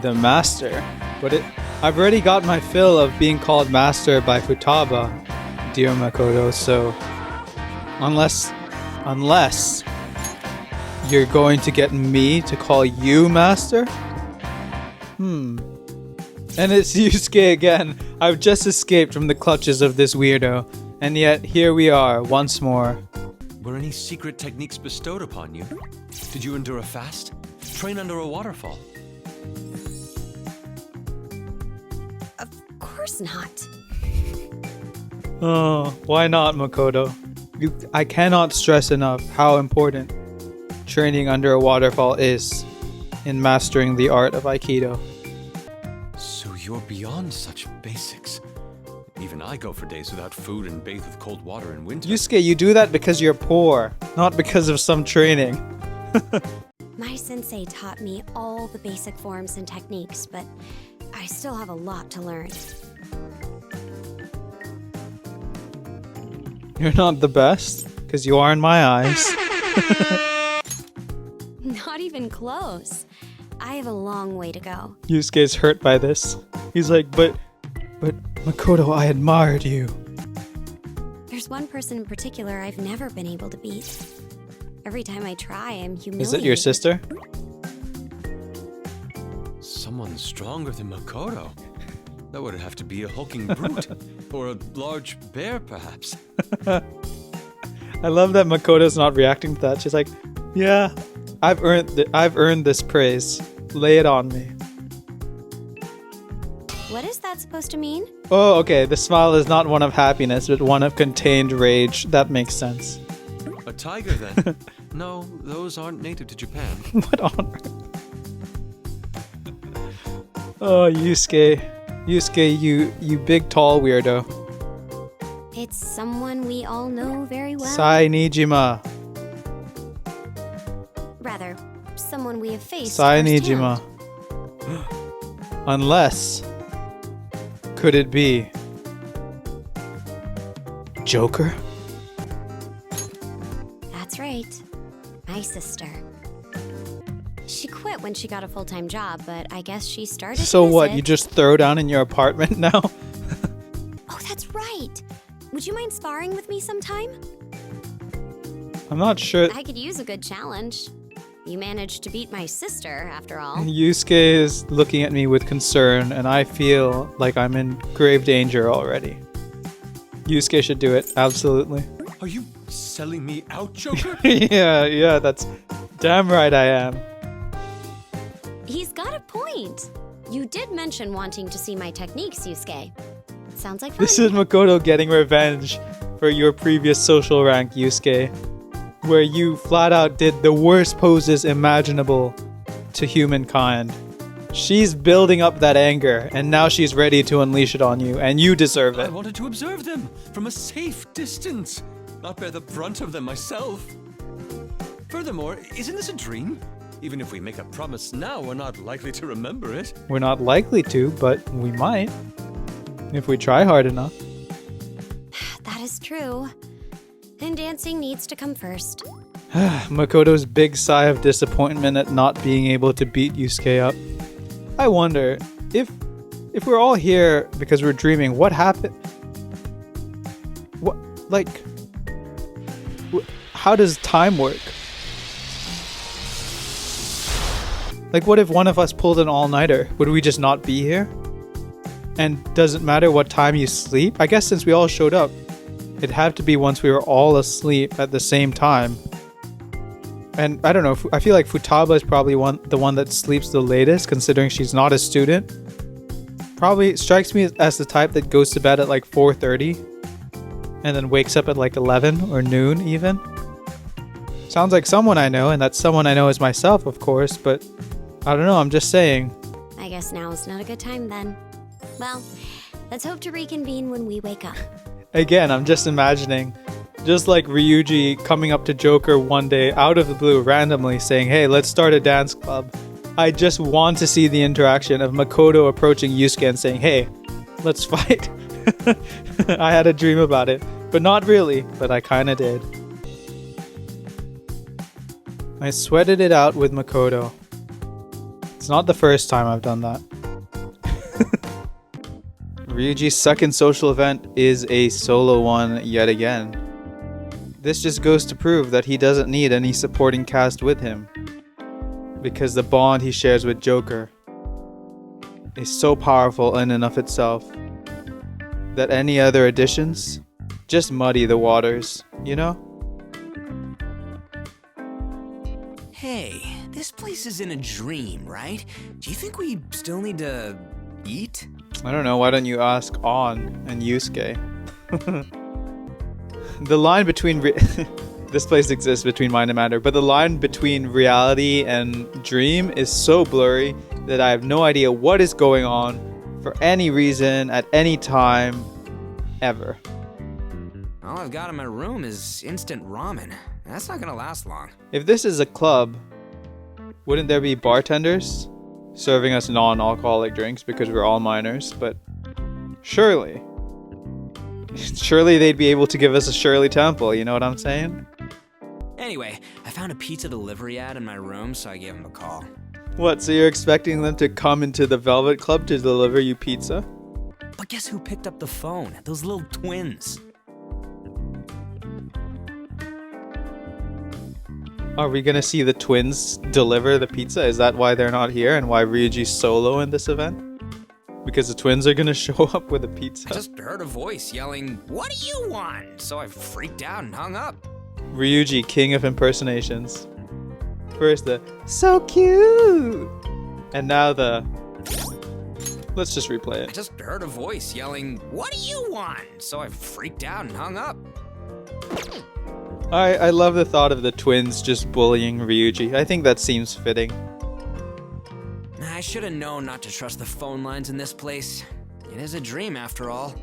The master. But I've already got my fill of being called master by Futaba, dear Makoto, so unless you're going to get me to call you master? And it's Yusuke again. I've just escaped from the clutches of this weirdo, and yet here we are once more. Were any secret techniques bestowed upon you? Did you endure a fast? Train under a waterfall? Of course not. Oh, why not, Makoto? I cannot stress enough how important training under a waterfall is in mastering the art of Aikido. So you're beyond such basics. Even I go for days without food and bathe with cold water in winter. Yusuke, you do that because you're poor, not because of some training. My sensei taught me all the basic forms and techniques, but I still have a lot to learn. You're not the best, because you are in my eyes. Not even close. I have a long way to go. Yusuke's hurt by this. He's like, but Makoto, I admired you. There's one person in particular I've never been able to beat. Every time I try, I'm humiliated. Is it your sister? Someone stronger than Makoto. That would have to be a hulking brute. Or a large bear, perhaps. I love that Makoto's not reacting to that. She's like, yeah, I've earned this praise. Lay it on me. What is that supposed to mean? Oh, okay. The smile is not one of happiness, but one of contained rage. That makes sense. A tiger, then? No, those aren't native to Japan. What on earth? Oh, Yusuke. Yusuke, you big tall weirdo. It's someone we all know very well. Sai Nijima. Rather, someone we have faced Sai firsthand. Nijima. Unless... Could it be... Joker? That's right. My sister. She quit when she got a full-time job, but I guess she started So to miss what, it. you just throw down in your apartment now? Oh, that's right. Would you mind sparring with me sometime? I'm not sure... I could use a good challenge. You managed to beat my sister, after all. Yusuke is looking at me with concern, and I feel like I'm in grave danger already. Yusuke should do it, absolutely. Are you selling me out, Joker? yeah, that's damn right I am. He's got a point. You did mention wanting to see my techniques, Yusuke. Sounds like fun. This is Makoto getting revenge for your previous social rank, Yusuke, where you flat out did the worst poses imaginable to humankind. She's building up that anger, and now she's ready to unleash it on you, and you deserve I it. wanted to observe them from a safe distance, not bear the brunt of them myself. Furthermore, isn't this a dream? Even if we make a promise now, we're not likely to remember it. We're not likely to, but we might. If we try hard enough. That is true. And dancing needs to come first. Makoto's big sigh of disappointment at not being able to beat Yusuke up. I wonder, if we're all here because we're dreaming, what happened? What, like... How does time work? Like, what if one of us pulled an all-nighter? Would we just not be here? And does it matter what time you sleep? I guess since we all showed up, it'd have to be once we were all asleep at the same time. And I don't know, I feel like Futaba is probably the one that sleeps the latest, considering she's not a student. Probably strikes me as the type that goes to bed at like 4:30 and then wakes up at like 11 or noon even. Sounds like someone I know, and that someone I know is myself, of course, but I don't know, I'm just saying. I guess now is not a good time then. Well, let's hope to reconvene when we wake up. Again, I'm just imagining, just like Ryuji coming up to Joker one day out of the blue randomly saying, hey, let's start a dance club. I just want to see the interaction of Makoto approaching Yusuke and saying, hey, let's fight. I had a dream about it, but not really, but I kinda did. I sweated it out with Makoto. It's not the first time I've done that. Ryuji's second social event is a solo one yet again. This just goes to prove that he doesn't need any supporting cast with him, because the bond he shares with Joker is so powerful in and of itself that any other additions just muddy the waters, you know? Hey, this place is in a dream, right? Do you think we still need to eat? I don't know, why don't you ask On and Yusuke? The line between this place exists between mind and matter, but the line between reality and dream is so blurry that I have no idea what is going on for any reason at any time ever. All I've got in my room is instant ramen. That's not gonna last long. If this is a club, wouldn't there be bartenders serving us non-alcoholic drinks because we're all minors? But surely they'd be able to give us a Shirley Temple, you know what I'm saying? Anyway, I found a pizza delivery ad in my room, so I gave him a call. What, so you're expecting them to come into the Velvet Club to deliver you pizza? But guess who picked up the phone? Those little twins. Are we gonna see the twins deliver the pizza? Is that why they're not here and why Ryuji's solo in this event? Because the twins are gonna show up with a pizza? I just heard a voice yelling, "What do you want?" So I freaked out and hung up. Ryuji, king of impersonations. First the, so cute! And now the, let's just replay I it. just heard a voice yelling, "What do you want?" So I freaked out and hung up. I love the thought of the twins just bullying Ryuji. I think that seems fitting. I should have known not to trust the phone lines in this place. It is a dream after all.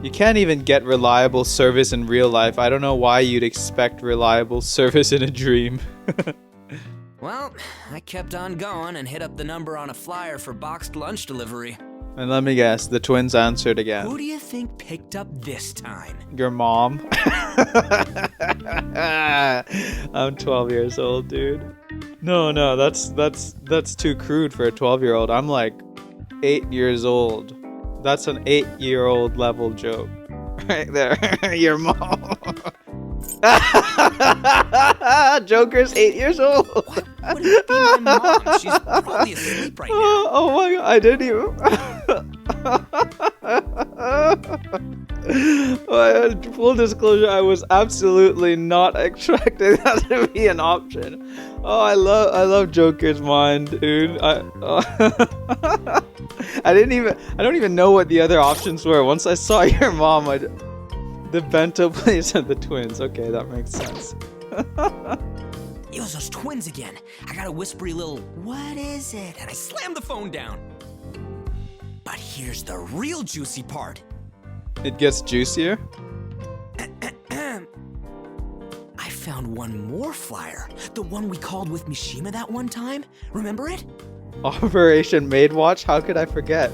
You can't even get reliable service in real life. I don't know why you'd expect reliable service in a dream. Well, I kept on going and hit up the number on a flyer for boxed lunch delivery. And let me guess, the twins answered again. Who do you think picked up this time? Your mom. I'm 12 years old, dude. No, that's too crude for a 12-year-old. I'm like 8 years old. That's an 8-year-old level joke. Right there. Your mom. Joker's 8 years old. What would it be my mom? She's probably asleep right now. Oh my god, I didn't even. Full disclosure, I was absolutely not expecting that to be an option. Oh, I love Joker's mind, dude. I don't even know what the other options were. Once I saw your mom, the bento place and the twins. Okay, that makes sense. It was those twins again. I got a whispery little, "What is it?" And I slammed the phone down. But here's the real juicy part. It gets juicier? I found one more flyer. The one we called with Mishima that one time. Remember it? Operation Maid Watch? How could I forget?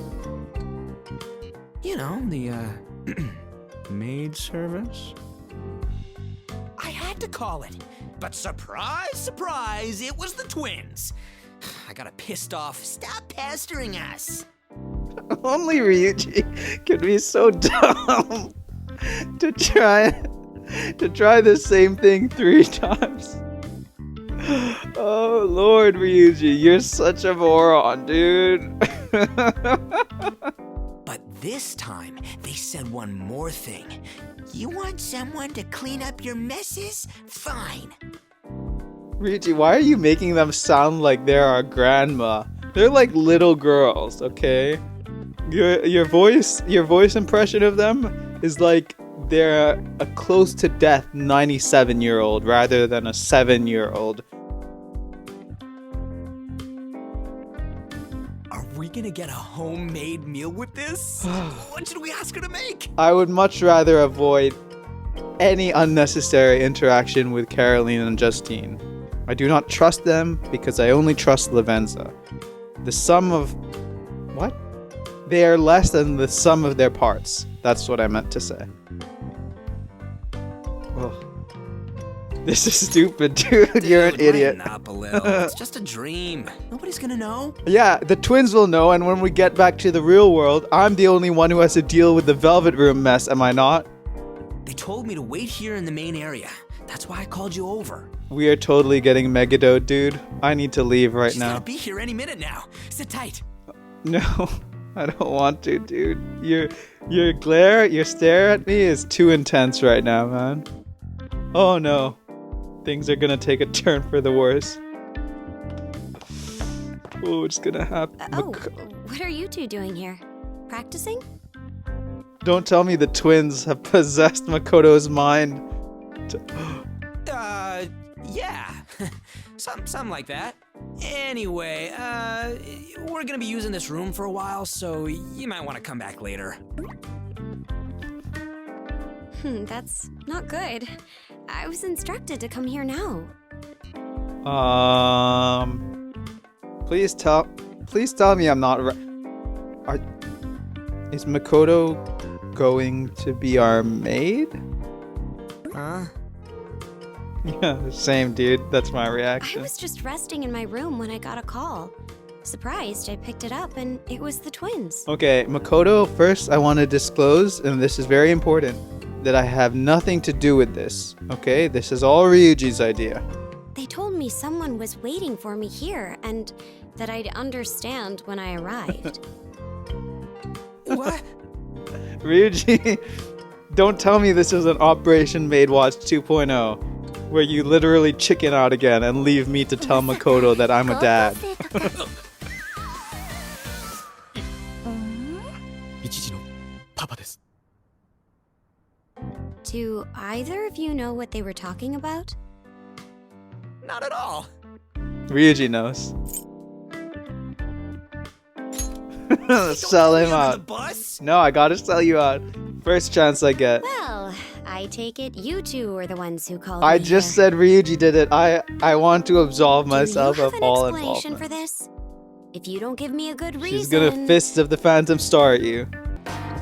You know, the, maid service? I had to call it. But surprise, surprise, it was the twins. I got a pissed off, "Stop pestering us." Only Ryuji could be so dumb to try the same thing 3 times. Oh Lord, Ryuji, you're such a moron, dude. But this time, they said one more thing. "You want someone to clean up your messes? Fine." Ryuji, why are you making them sound like they're our grandma? They're like little girls, okay? Your voice impression of them is like they're a close to death 97-year-old rather than a 7-year-old. Are we gonna get a homemade meal with this? What should we ask her to make? I would much rather avoid any unnecessary interaction with Caroline and Justine. I do not trust them because I only trust Lavenza. The sum of... What? They are less than the sum of their parts. That's what I meant to say. Ugh. This is stupid, dude. You're an idiot. Lighten up a little. It's just a dream. Nobody's gonna know. Yeah, the twins will know, and when we get back to the real world, I'm the only one who has to deal with the Velvet Room mess, am I not? They told me to wait here in the main area. That's why I called you over. We are totally getting Megadoed, dude. I need to leave right She's now. gonna be here any minute now. Sit tight. No, I don't want to, dude. Your glare, your stare at me is too intense right now, man. Oh no. Things are gonna take a turn for the worse. Oh, it's gonna happen. What are you two doing here? Practicing? Don't tell me the twins have possessed Makoto's mind. Yeah. Something like that. Anyway, we're gonna be using this room for a while, so you might want to come back later. That's not good. I was instructed to come here now. Please tell me I'm not right. Is Makoto going to be our maid? Huh? Yeah, same, dude. That's my I reaction. was just resting in my room when I got a call. Surprised, I picked it up and it was the twins. Okay, Makoto, first I want to disclose, and this is very important, that I have nothing to do with this. Okay, this is all Ryuji's idea. They told me someone was waiting for me here and that I'd understand when I arrived. What? Ryuji, don't tell me this is an Operation Maid Watch 2.0, where you literally chicken out again and leave me to tell Makoto that I'm a dad. Do either of you know what they were talking about? Not at all. Ryuji knows. Sell him out. Bus? No, I gotta sell you out. First chance I get. Well, I take it you two were the ones who called I me just here. said Ryuji did it. I want to absolve myself Do you of have all an explanation involvement. for this? If you don't give me a good reason... She's gonna Fist of the Phantom Star at you.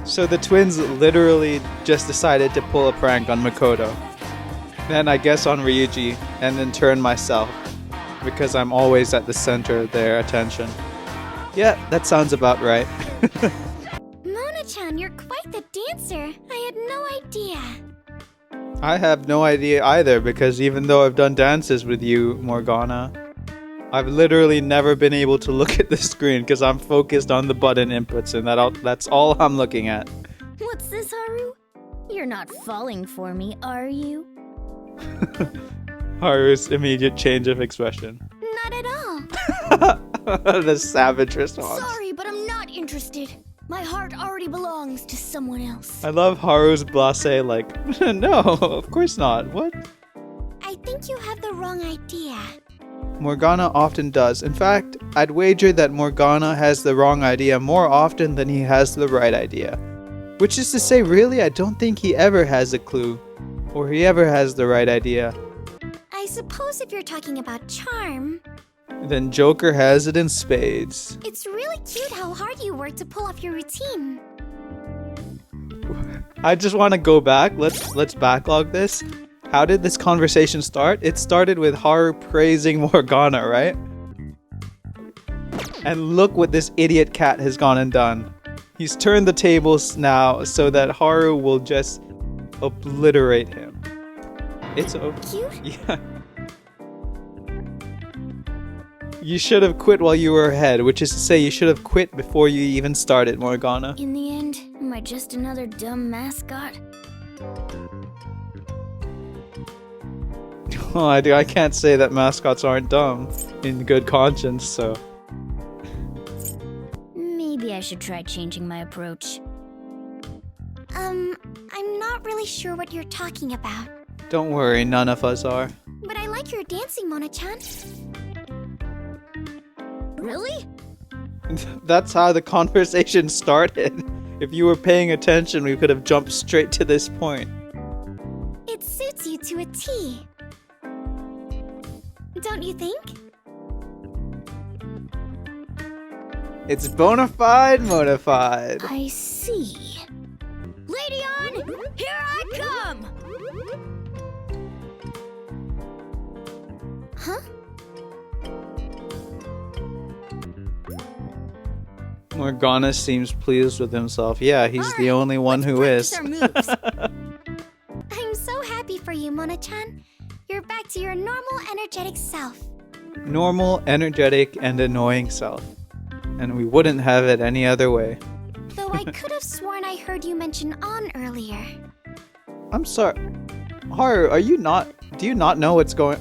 So the twins literally just decided to pull a prank on Makoto. Then I guess on Ryuji, and in turn myself. Because I'm always at the center of their attention. Yeah, that sounds about right. Mona-chan, you're quite the dancer. I had no idea. I have no idea either, because even though I've done dances with you, Morgana, I've literally never been able to look at the screen because I'm focused on the button inputs, and that's all I'm looking at. What's this, Haru? You're not falling for me, are you? Haru's immediate change of expression. Not at all. The savage response. Sorry, but I'm not interested. My heart already belongs to someone else. I love Haru's blasé, like, no, of course not. What? I think you have the wrong idea. Morgana often does. In fact, I'd wager that Morgana has the wrong idea more often than he has the right idea. Which is to say, really, I don't think he ever has a clue. Or he ever has the right idea. I suppose if you're talking about charm, Then Joker has it in spades. it's really cute how hard you work to pull off your routine. I just want to go back. Let's backlog this. How did this conversation start? It started with Haru praising Morgana, right? And look what this idiot cat has gone and done. He's turned the tables now so that Haru will just obliterate him. It's Cute? yeah. You should have quit while you were ahead, which is to say you should have quit before you even started, Morgana. In the end, am I just another dumb mascot? Oh, I can't say that mascots aren't dumb in good conscience, so. Maybe I should try changing my approach. I'm not really sure what you're talking about. Don't worry, none of us are. But I like your dancing, Mona-chan. Really? That's how the conversation started. If you were paying attention, we could have jumped straight to this point. It suits you to a T. Don't you think? It's bona fide, modified. I see. Lady on, here I come! Huh? Morgana seems pleased with himself. Yeah, he's the Alright, only one let's who practice is. our moves. I'm so happy for you, Mona-chan. You're back to your normal, energetic self. Normal, energetic, and annoying self. And we wouldn't have it any other way. Though I could have sworn I heard you mention On earlier. I'm sorry. Haru, do you not know what's going...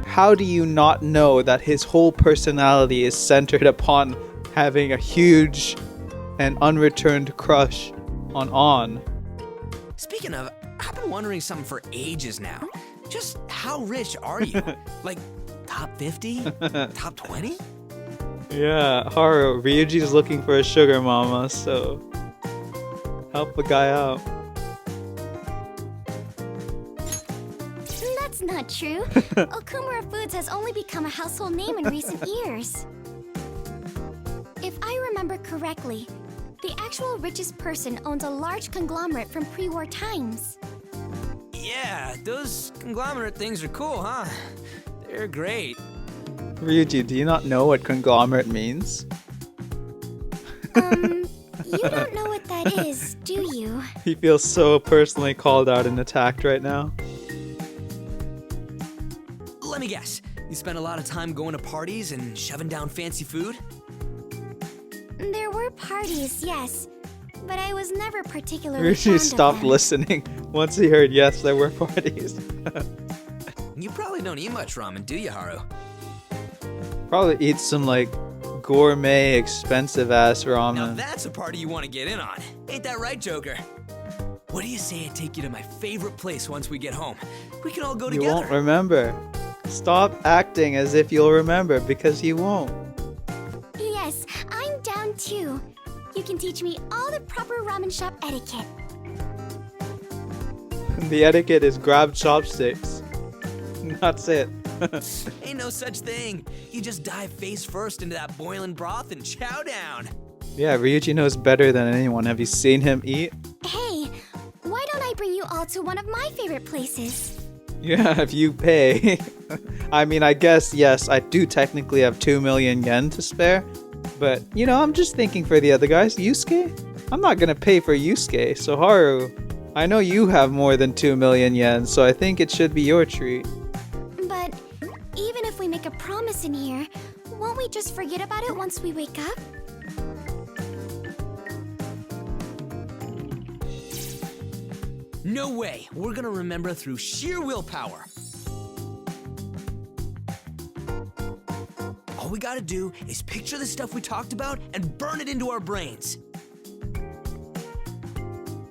How do you not know that his whole personality is centered upon having a huge and unreturned crush on? Speaking of, I've been wondering something for ages now. Just how rich are you? Like, top 50? Top 20? Yeah, Haru, Ryuji's looking for a sugar mama, so help the guy out. That's not true. Okumura Foods has only become a household name in recent years. If I remember correctly, the actual richest person owns a large conglomerate from pre-war times. Yeah, those conglomerate things are cool, huh? They're great. Ryuji, do you not know what conglomerate means? You don't know what that is, do you? He feels so personally called out and attacked right now. Let me guess. You spend a lot of time going to parties and shoving down fancy food? There were parties, yes, but I was never particularly Ryuji fond of stopped them. listening once he heard yes, there were parties. You probably don't eat much ramen, do you, Haru? Probably eat some like gourmet, expensive ass Now ramen. that's a party you want to get in on. Ain't that right, Joker? What do you say I take you to my favorite place once we get home? We can all go You together. won't remember. Stop acting as if you'll remember, because you won't. Yes, I'm down too. You can teach me all the proper ramen shop etiquette. The etiquette is grab chopsticks. That's it. Ain't no such thing. You just dive face first into that boiling broth and chow down. Yeah, Ryuji knows better than anyone. Have you seen him eat? Hey, why don't I bring you all to one of my favorite places? Yeah, if you pay. I mean, I guess, yes, I do technically have 2 million yen to spare. But, you know, I'm just thinking for the other guys. Yusuke? I'm not gonna pay for Yusuke. So Haru, I know you have more than 2 million yen, so I think it should be your treat. But even if we make a promise in here, won't we just forget about it once we wake up? No way. We're gonna remember through sheer willpower. All we gotta do is picture the stuff we talked about and burn it into our brains.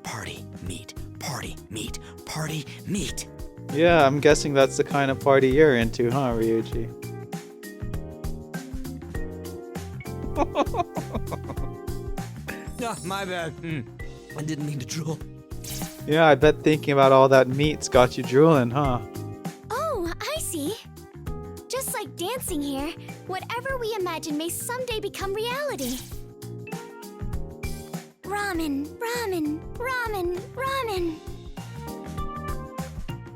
Party, meat, party, meat, party, meat. Yeah, I'm guessing that's the kind of party you're into, huh, Ryuji? Ah, my bad. I didn't mean to drool. Yeah, I bet thinking about all that meat's got you drooling, huh? Oh, I see. Just like dancing here, whatever we imagine may someday become reality. Ramen, ramen, ramen, ramen.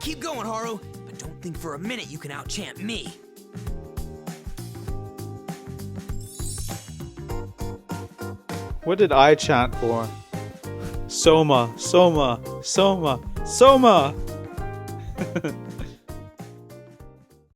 Keep going, Haru, but don't think for a minute you can out-chant me. What did I chant for? Soma, Soma, Soma, Soma!